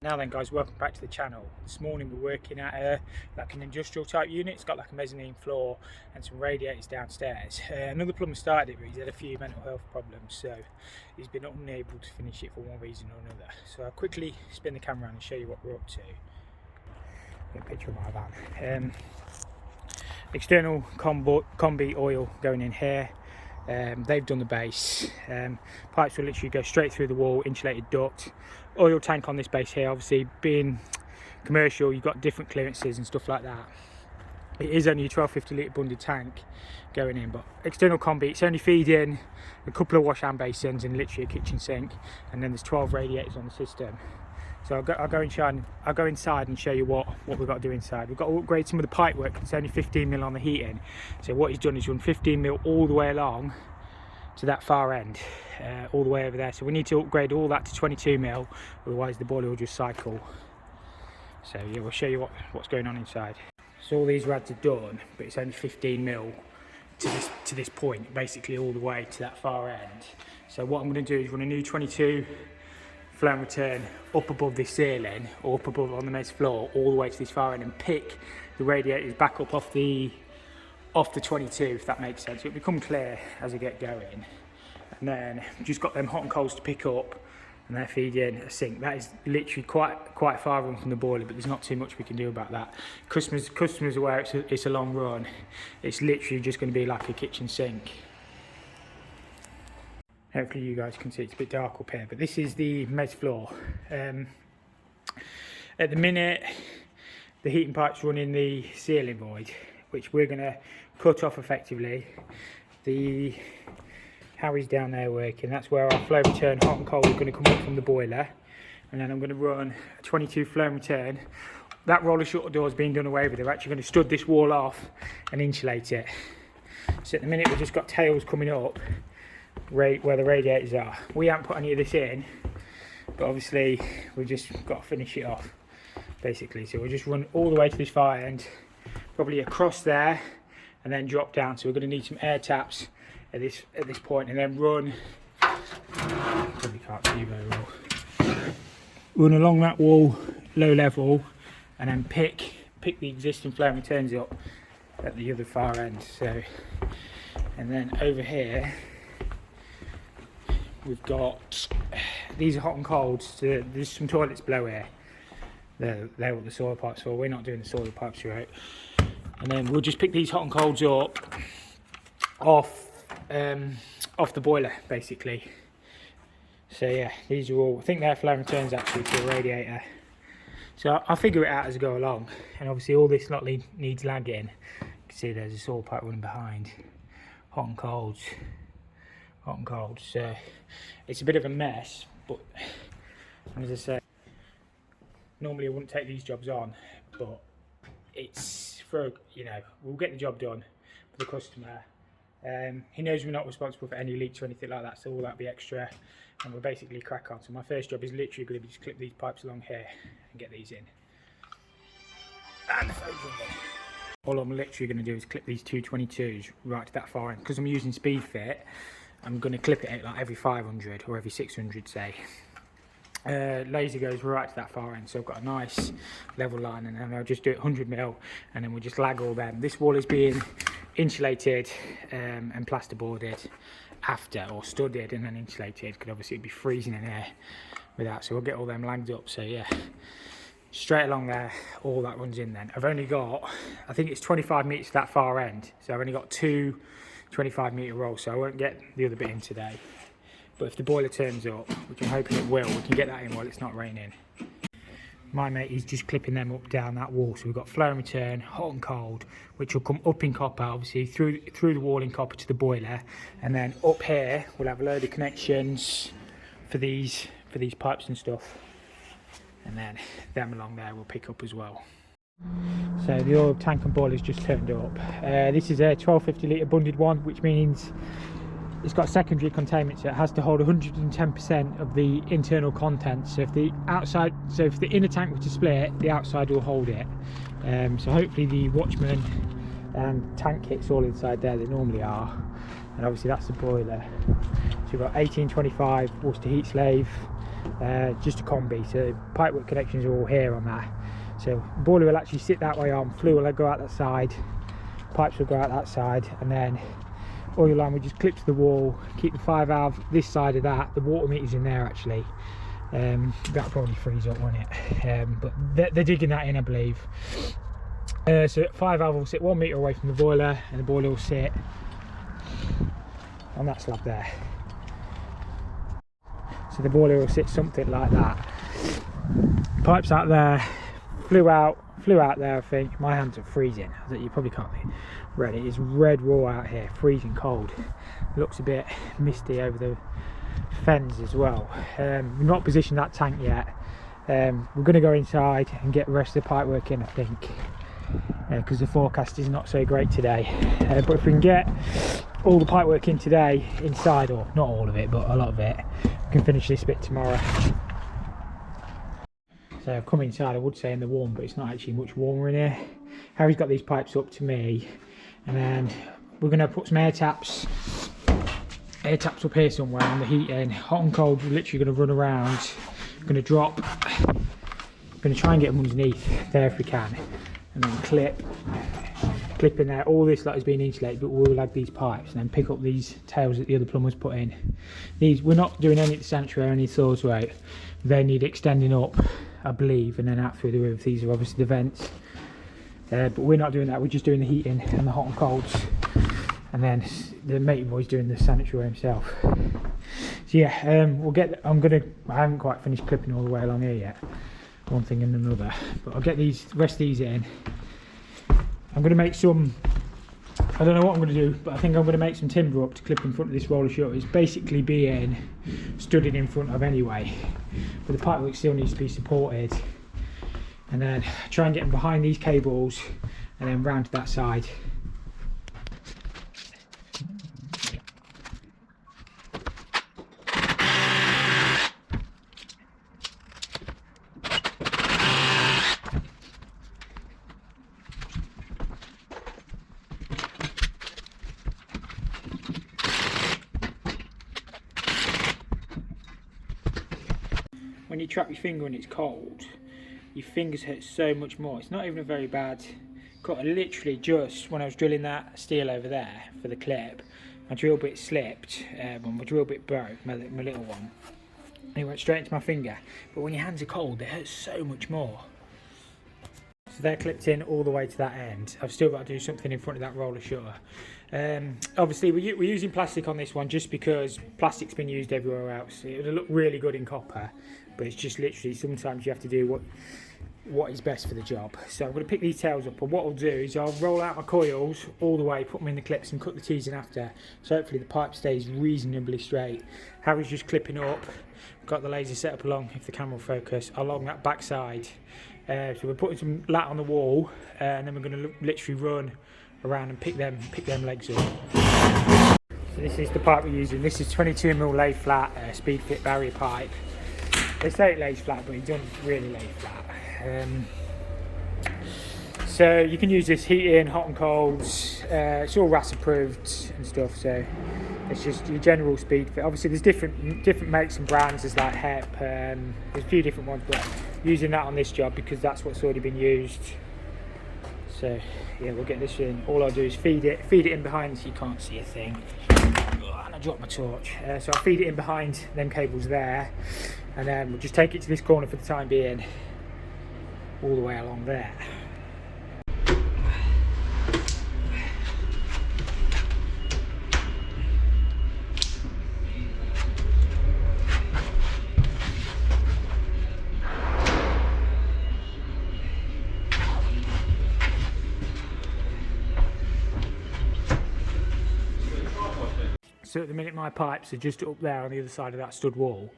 Now then guys, welcome back to the channel. This morning we're working at like an industrial type unit. It's got like a mezzanine floor and some radiators downstairs. Another plumber started it, but he's had a few mental health problems, so he's been unable to finish it for one reason or another. So I'll quickly spin the camera around and show you what we're up to. Get a picture of my van. External combi oil going in here. They've done the base. Pipes will literally go straight through the wall, insulated duct. Oil tank on this base here. Obviously being commercial, you've got different clearances and stuff like that. It is only a 1250 litre bunded tank going in, but external combi, it's only feeding a couple of wash hand basins and literally a kitchen sink, and then there's 12 radiators on the system. So I'll go inside and show you what we've got to do inside. We've got to upgrade some of the pipework. It's only 15mm on the heating. So what he's done is run 15mm all the way along to that far end, all the way over there. So we need to upgrade all that to 22mm, otherwise the boiler will just cycle. So yeah, we'll show you what's going on inside. So all these rads are done, but it's only 15mm to this point, basically all the way to that far end. So what I'm going to do is run a new 22 flow and return up above this ceiling, or up above on the mezz floor, all the way to this far end, and pick the radiators back up off the 22, if that makes sense. It'll become clear as I get going. And then just got them hot and colds to pick up, and they're feeding a sink. That is literally quite far run from the boiler, but there's not too much we can do about that. Customers are aware it's a long run. It's literally just going to be like a kitchen sink. Hopefully you guys can see, it's a bit dark up here, but this is the mezz floor. At the minute, the heating pipe's running the ceiling void, which we're going to cut off effectively. The Harry's down there working, that's where our flow return hot and cold is going to come up from the boiler. And then I'm going to run a 22 flow and return. That roller shutter door has been done away with. They're actually going to stud this wall off and insulate it. So at the minute we've just got tails coming up right where the radiators are. We haven't put any of this in, but obviously we've just got to finish it off basically. So we'll just run all the way to this far end, probably across there, and then drop down. So we're going to need some air taps at this point, and then run, probably can't see very well, run along that wall low level, and then pick the existing flow and returns up at the other far end. So, and then over here we've got, these are hot and cold, so there's some toilets below here. They're what the soil pipes for. We're not doing the soil pipes right. And then we'll just pick these hot and colds up off the boiler basically. So yeah, these are all, I think they're flow and returns actually to the radiator. So I'll figure it out as I go along. And obviously all this lot needs lagging. You can see there's a soil pipe running behind. Hot and colds. Hot and cold. So it's a bit of a mess, but as I say, normally I wouldn't take these jobs on, but it's for, you know, we'll get the job done for the customer. He knows we're not responsible for any leaks or anything like that, so all that'll be extra, and we'll basically crack on. So my first job is literally going to be just clip these pipes along here and get these in. And the phone's ringing. All I'm literally going to do is clip these two 22s right to that far end. Because I'm using speed fit, I'm going to clip it at like every 500 or every 600 say. Laser goes right to that far end, so I've got a nice level line, and then I'll just do it 100mm, and then we'll just lag all them. This wall is being insulated and plasterboarded after, or studded and then insulated, because obviously it'd be freezing in here without, so we'll get all them lagged up. So yeah, straight along there, all that runs in. Then I've only got, I think it's 25 metres to that far end, so I've only got two 25-metre rolls, so I won't get the other bit in today. But if the boiler turns up, which I'm hoping it will, we can get that in while it's not raining. My mate is just clipping them up down that wall. So we've got flow and return, hot and cold, which will come up in copper, obviously through the wall in copper to the boiler, and then up here we'll have a load of connections for these pipes and stuff, and then them along there we'll pick up as well. So the oil tank and boiler's just turned up. This is a 1250 litre bunded one, which means it's got secondary containment, so it has to hold 110% of the internal contents. So if the inner tank were to split, the outside will hold it. So hopefully the Watchman and tank kit's all inside there, they normally are. And obviously that's the boiler. So we've got 1825 Worcester heat slave, just a combi, so pipework connections are all here on that. So the boiler will actually sit that way on, flue will go out that side, pipes will go out that side, and then oil line will just clip to the wall, keep the 5 valve this side of that. The water meter's in there actually. That'll probably freeze up, won't it? But they're digging that in, I believe. So 5 valve will sit 1 metre away from the boiler, and the boiler will sit on that slab there. So the boiler will sit something like that. Pipes out there, flue out there. I think my hands are freezing. You probably can't be red. It is red raw out here, freezing cold. It looks a bit misty over the fens as well. We've not positioned that tank yet. We're going to go inside and get the rest of the pipe work in, I think, because the forecast is not so great today. But if we can get all the pipe work in today inside, or not all of it but a lot of it, we can finish this bit tomorrow. So I've come inside, I would say in the warm, but it's not actually much warmer in here. Harry's got these pipes up to me, and then we're going to put some air taps up here somewhere on the heating. Hot and cold, we're literally going to run around, going to drop, going to try and get them underneath there if we can, and then clip in there. All this lot has been insulated, but we'll lag these pipes and then pick up these tails that the other plumbers put in. These, we're not doing any at the sanctuary, any saws right. They need extending up, I believe, and then out through the roof. These are obviously the vents, but we're not doing that. We're just doing the heating and the hot and colds, and then the matey boy's doing the sanitary himself. So yeah, we'll get. I haven't quite finished clipping all the way along here yet, one thing and another, but I'll get these rest of these in. I'm going to make some, I don't know what I'm going to do, but I think I'm going to make some timber up to clip in front of this roller shutter. It's basically being studded in front of anyway, but the pipework still needs to be supported, and then try and get them behind these cables and then round to that side. When you trap your finger and it's cold, your fingers hurt so much more. It's not even a very bad cut. I literally just, when I was drilling that steel over there for the clip, my drill bit slipped, my drill bit broke, my little one, and it went straight into my finger. But when your hands are cold, it hurts so much more. So they're clipped in all the way to that end. I've still got to do something in front of that roller shutter. Obviously we're using plastic on this one just because plastic's been used everywhere else. It would look really good in copper, but it's just literally sometimes you have to do what is best for the job. So I'm going to pick these tails up, and what I'll do is I'll roll out my coils all the way, put them in the clips and cut the tees in after, so hopefully the pipe stays reasonably straight. Harry's just clipping up, got the laser set up along, if the camera will focus, along that back side. So we're putting some lat on the wall, and then we're going to literally run around and pick them legs up. So this is the pipe we're using. This is 22mm lay flat speed fit barrier pipe. They say it lays flat, but it doesn't really lay flat. So you can use this heating, hot and colds. It's all RAS approved and stuff. So it's just your general speed fit. Obviously, there's different makes and brands. There's like HEP. There's a few different ones, but using that on this job because that's what's already been used. So yeah, we'll get this in. All I'll do is feed it in behind so you can't see a thing. And I dropped my torch. So I'll feed it in behind them cables there, and then we'll just take it to this corner for the time being, all the way along there. So at the minute my pipes are just up there on the other side of that stud wall.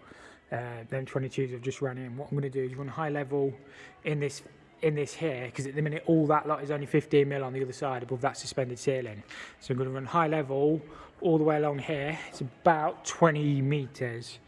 Them 22s have just run in. What I'm going to do is run high level in this here, because at the minute all that lot is only 15mm on the other side above that suspended ceiling. So I'm going to run high level all the way along here. It's about 20 metres.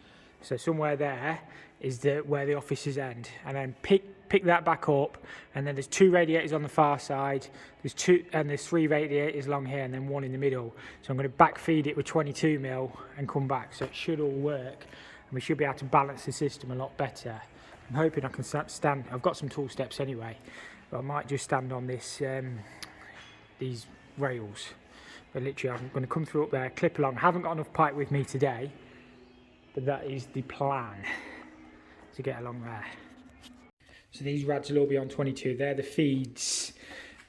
So somewhere there is where the offices end, and then pick that back up, and then there's 2 radiators on the far side, there's 3 radiators along here, and then 1 in the middle. So I'm going to back feed it with 22mm and come back, so it should all work. and we should be able to balance the system a lot better. I'm hoping I can stand, I've got some tool steps anyway, but I might just stand on this these rails. But literally I'm going to come through up there, clip along. I haven't got enough pipe with me today, but that is the plan, to get along there. So these rads will all be on 22. They're the feeds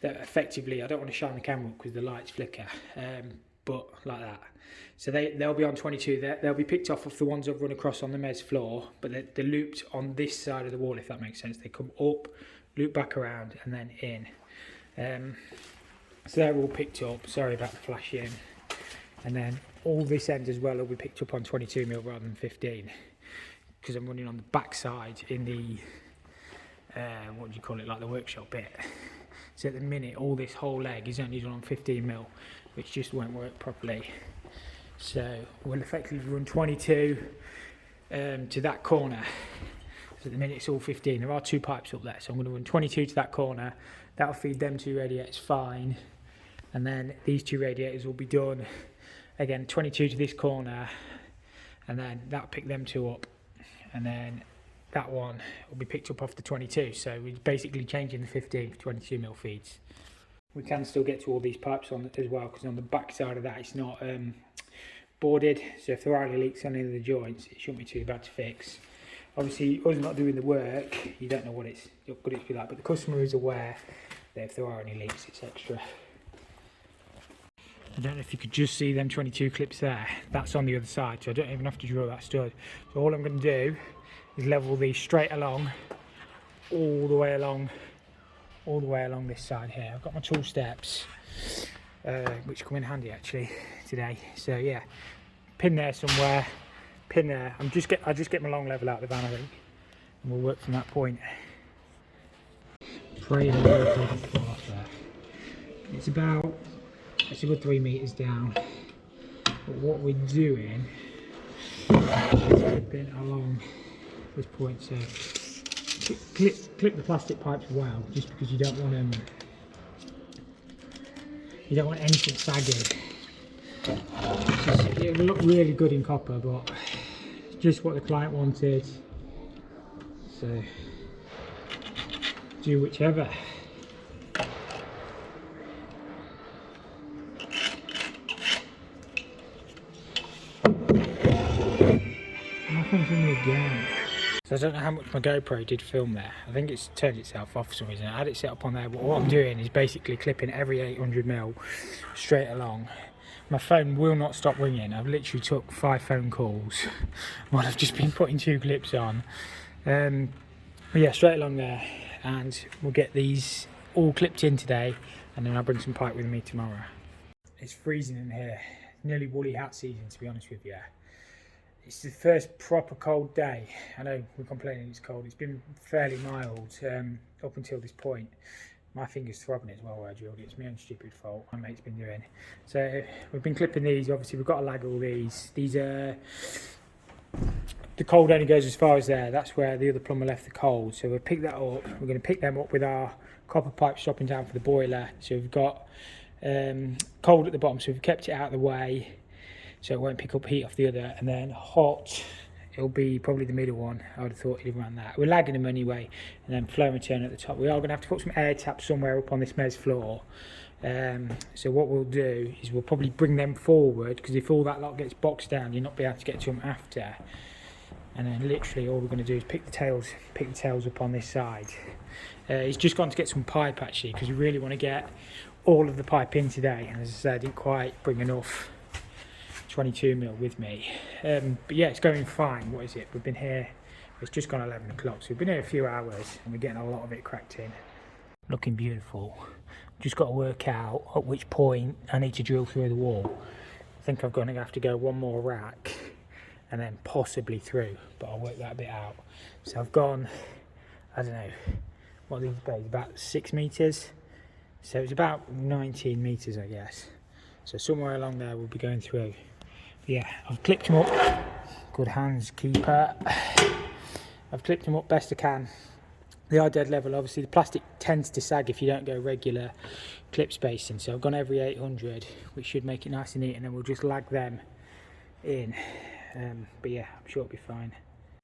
that effectively, I don't want to shine the camera up because the lights flicker, but like that. So they'll be on 22. They'll be picked off of the ones I've run across on the mez floor, but they're looped on this side of the wall, if that makes sense. They come up, loop back around, and then in. So they're all picked up. Sorry about the flashing. And then all this end as well will be picked up on 22mm rather than 15, because I'm running on the back side in the what do you call it, like the workshop bit. So at the minute all this whole leg is only done on 15mm, which just won't work properly. So we'll effectively run 22 to that corner. So at the minute it's all 15. There are 2 pipes up there, so I'm going to run 22 to that corner. That'll feed them 2 radiators fine, and then these 2 radiators will be done again 22 to this corner, and then that'll pick them 2 up, and then that one will be picked up off the 22. So we're basically changing the 15 for 22mm feeds. We can still get to all these pipes on as well, because on the back side of that it's not boarded, so if there are any leaks on any of the joints it shouldn't be too bad to fix. Obviously us not doing the work, you don't know what it's going to be like, but the customer is aware that if there are any leaks it's extra. I don't know if you could just see them 22 clips there, that's on the other side, so I don't even have to drill that stud. So all I'm going to do is level these straight along, all the way along this side here. I've got my tool steps, which come in handy actually today. So yeah, pin there somewhere, pin there. I just get my long level out of the van, I think, and we'll work from that point. Pray that we'll take it off there. It's a good 3 meters down. But what we're doing is clipping along this point. So clip the plastic pipes well, just because you don't want anything sagging. It'll look really good in copper, but it's just what the client wanted, so do whichever. Nothing from me again. So I don't know how much my GoPro did film there. I think it's turned itself off for some reason. I had it set up on there, but what I'm doing is basically clipping every 800mm straight along. My phone will not stop ringing. I've literally took 5 phone calls while I've just been putting 2 clips on. But yeah, straight along there, and we'll get these all clipped in today, and then I'll bring some pipe with me tomorrow. It's freezing in here. It's nearly woolly hat season, to be honest with you. It's the first proper cold day. I know we're complaining it's cold. It's been fairly mild up until this point. My finger's throbbing as well where I drilled it. It's my own stupid fault. My mate's been doing. So we've been clipping these. Obviously we've got to lag all these. These are, the cold only goes as far as there. That's where the other plumber left the cold. So we'll pick that up. We're going to pick them up with our copper pipe stopping down for the boiler. So we've got cold at the bottom, so we've kept it out of the way, so it won't pick up heat off the other, and then hot, it'll be probably the middle one. I would have thought it'd around that. We're lagging them anyway, and then flow and return at the top. We are going to have to put some air taps somewhere up on this mez floor. So what we'll do is we'll probably bring them forward, because if all that lot gets boxed down, you'll not be able to get to them after. And then literally all we're going to do is pick the tails up on this side. He's just gone to get some pipe actually, because we really want to get all of the pipe in today, and as I said, I didn't quite bring enough 22mm with me, but yeah, it's going fine. What is it, we've been here, it's just gone 11 o'clock, so we've been here a few hours and we're getting a lot of it cracked in. Looking beautiful. Just got to work out at which point I need to drill through the wall. I think I'm going to have to go one more rack and then possibly through, but I'll work that bit out. So I've gone, I don't know what these bays, about 6 meters, so it's about 19 meters I guess, so somewhere along there we'll be going through. Yeah, I've clipped them up. Good hands, keeper. I've clipped them up best I can. They are dead level. Obviously, the plastic tends to sag if you don't go regular clip spacing. So I've gone every 800, which should make it nice and neat, and then we'll just lag them in. but yeah, I'm sure it'll be fine.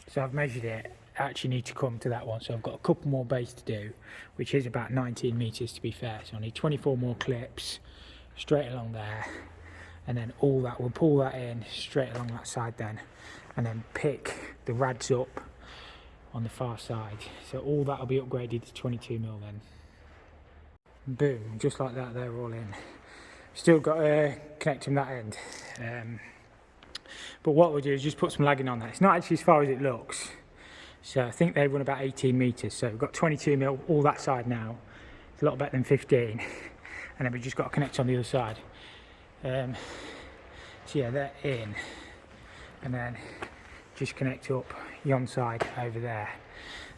So I've measured it. I actually need to come to that one, so I've got a couple more bays to do, which is about 19 metres to be fair. So I need 24 more clips straight along there, and then all that, we'll pull that in straight along that side then, and then pick the rads up on the far side. So all that will be upgraded to 22mm then. Boom, just like that, they're all in. Still got to connect them that end. But what we'll do is just put some lagging on there. It's not actually as far as it looks. So I think they run about 18 metres. So we've got 22mm all that side now. It's a lot better than 15. And then we've just got to connect on the other side. So yeah, they're in. And then just connect up yon side over there.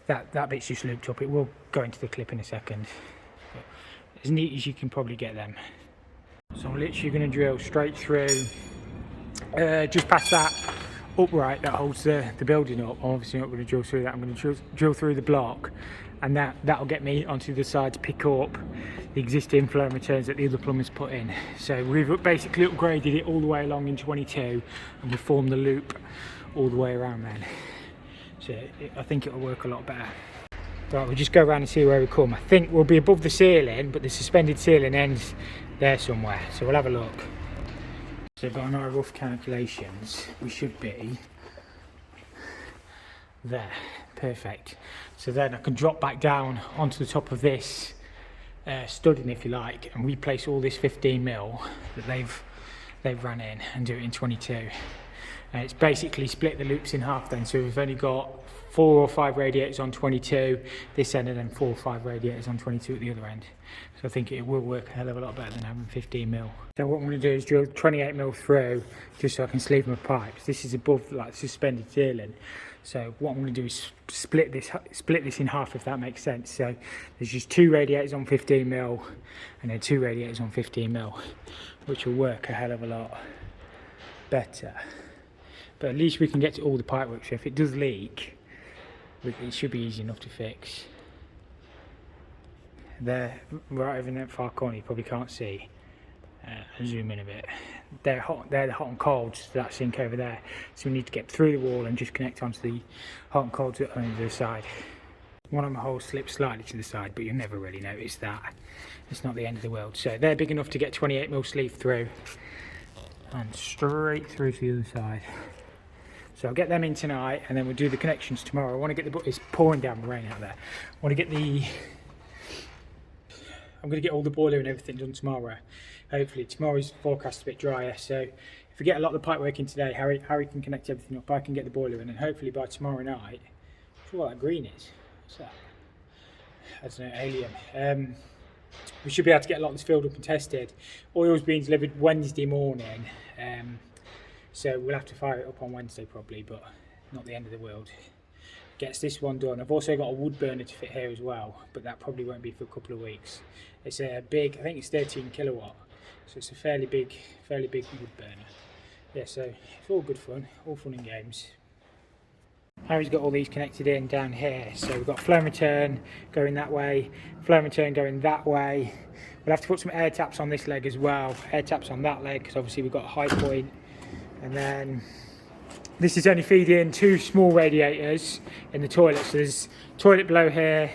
That bit's just looped up. It will go into the clip in a second. But as neat as you can probably get them. So I'm literally going to drill straight through, just past that upright that holds the building up. I'm obviously not going to drill through that. I'm going to drill through the block, and that'll get me onto the side to pick up the existing flow and returns that the other plumbers put in. So we've basically upgraded it all the way along in 22, and we've formed the loop all the way around then. So I think it'll work a lot better. Right, we'll just go around and see where we come. I think we'll be above the ceiling, but the suspended ceiling ends there somewhere. So we'll have a look. So by our rough calculations, we should be there. Perfect. So then I can drop back down onto the top of this studding, if you like, and replace all this 15mm that they've run in and do it in 22. And it's basically split the loops in half then. So we've only got 4 or 5 radiators on 22 this end, and then 4 or 5 radiators on 22 at the other end. So I think it will work a hell of a lot better than having 15mm. So what I'm going to do is drill 28mm through, just so I can sleeve my pipes. This is above like suspended ceiling. So what I'm going to do is split this in half, if that makes sense. So there's just 2 radiators on 15mm, and then 2 radiators on 15mm, which will work a hell of a lot better. But at least we can get to all the pipework. So if it does leak, it should be easy enough to fix. They're right over in that far corner, you probably can't see. I'll zoom in a bit. They're the hot and cold to that sink over there. So we need to get through the wall and just connect onto the hot and cold on the other side. One of my holes slipped slightly to the side, but you'll never really notice that. It's not the end of the world. So they're big enough to get 28mm sleeve through, and straight through to the other side. So I'll get them in tonight, and then we'll do the connections tomorrow. I want to get it's pouring down rain out there. I want to get I'm going to get all the boiler and everything done tomorrow. Hopefully tomorrow's forecast a bit drier, so if we get a lot of the pipe work in today, Harry can connect everything up. I can get the boiler in, and hopefully by tomorrow night, I'm sure what that green is. What's that? That's an alien. We should be able to get a lot of this filled up and tested. Oil's being delivered Wednesday morning. So we'll have to fire it up on Wednesday probably, but not the end of the world. Gets this one done. I've also got a wood burner to fit here as well, but that probably won't be for a couple of weeks. It's a big, I think it's 13 kilowatt, so it's a fairly big wood burner. Yeah, so it's all good fun, all fun and games. Harry's got all these connected in down here, so we've got flow and return going that way, flow and return going that way. We'll have to put some air taps on this leg as well, air taps on that leg, because obviously we've got a high point. And then this is only feeding 2 small radiators in the toilet. So there's toilet below here,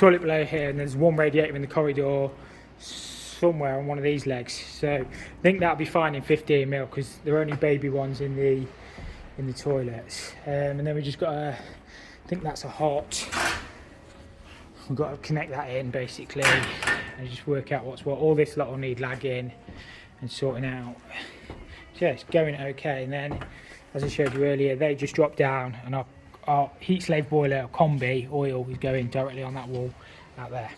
and there's 1 radiator in the corridor somewhere on one of these legs. So I think that'll be fine in 15mm, because they're only baby ones in the toilets. And then we just got I think that's a hot. We've got to connect that in basically, and just work out what's what. All this lot will need lagging and sorting out. So yeah, it's going okay. And then, as I showed you earlier, they just drop down, and our heat slave boiler combi oil is going directly on that wall out there.